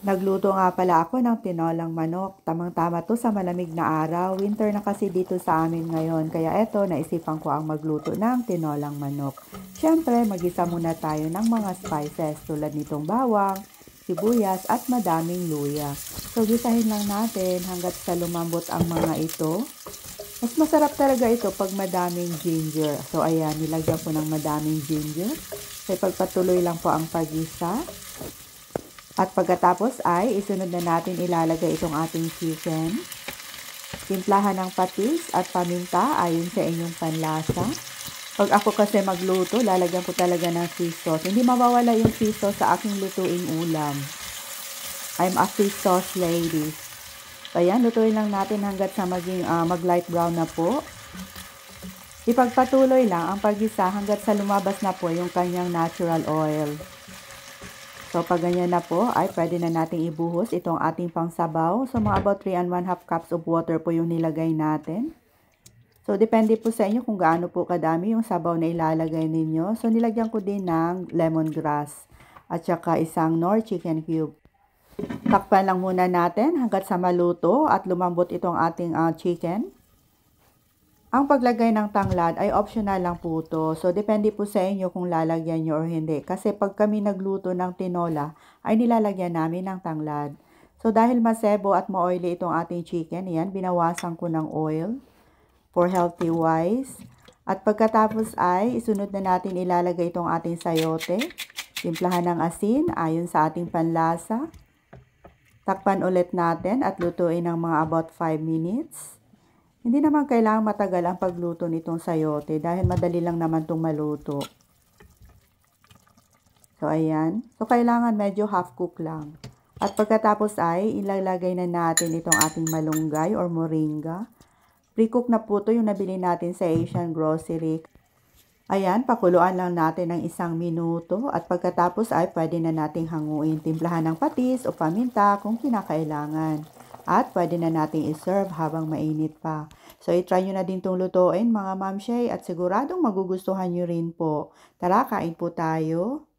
Nagluto nga pala ako ng tinolang manok. Tamang-tama to sa malamig na araw. Winter na kasi dito sa amin ngayon. Kaya eto, naisipan ko ang magluto ng tinolang manok. Siyempre, magisa muna tayo ng mga spices tulad nitong bawang, sibuyas at madaming luya. So, gisahin lang natin hanggat sa lumambot ang mga ito. Mas masarap talaga ito pag madaming ginger. So, ayan, nilagyan ko ng madaming ginger. So, ipagpatuloy lang po ang pagisa. At pagkatapos ay isunod na natin ilalagay itong ating chicken. Timplahan ng patis at paminta ayon sa inyong panlasa. Pag ako kasi magluto, lalagyan ko talaga ng fish sauce. Hindi mawawala yung fish sauce sa aking lutuing ulam. I'm a fish sauce lady. So, ayan, lutuin lang natin hanggat sa maging mag-light brown na po. Ipagpatuloy lang ang paggisa hanggat sa lumabas na po yung kanyang natural oil. So, pag ganyan na po, ay pwede na nating ibuhos itong ating pangsabaw. So, mga about 3 1/2 cups of water po yung nilagay natin. So, depende po sa inyo kung gaano po kadami yung sabaw na ilalagay ninyo. So, nilagyan ko din ng lemongrass at saka isang Knorr chicken cube. Takpan lang muna natin hanggat sa maluto at lumambot itong ating chicken. Ang paglagay ng tanglad ay optional lang po ito. So, depende po sa inyo kung lalagyan nyo or hindi. Kasi pag kami nagluto ng tinola, ay nilalagyan namin ng tanglad. So, dahil masebo at ma-oily itong ating chicken, yan, binawasan ko ng oil for healthy wise. At pagkatapos ay, isunod na natin ilalagay itong ating sayote. Timplahan ng asin ayon sa ating panlasa. Takpan ulit natin at lutuin ng mga about 5 minutes. Hindi naman kailangang matagal ang pagluto nitong sayote dahil madali lang naman itong maluto. So, ayan. So, kailangan medyo half cook lang. At pagkatapos ay ilalagay na natin itong ating malunggay or moringa. Pre-cook na po ito yung nabili natin sa Asian Grocery. Ayan, pakuluan lang natin ng 1 minuto at pagkatapos ay pwede na nating hanguin. Timplahan ng patis o paminta kung kinakailangan. At pwede na nating iserve habang mainit pa. So, i-try nyo na din itong lutuin mga mamshay at siguradong magugustuhan nyo rin po. Tara, kain po tayo.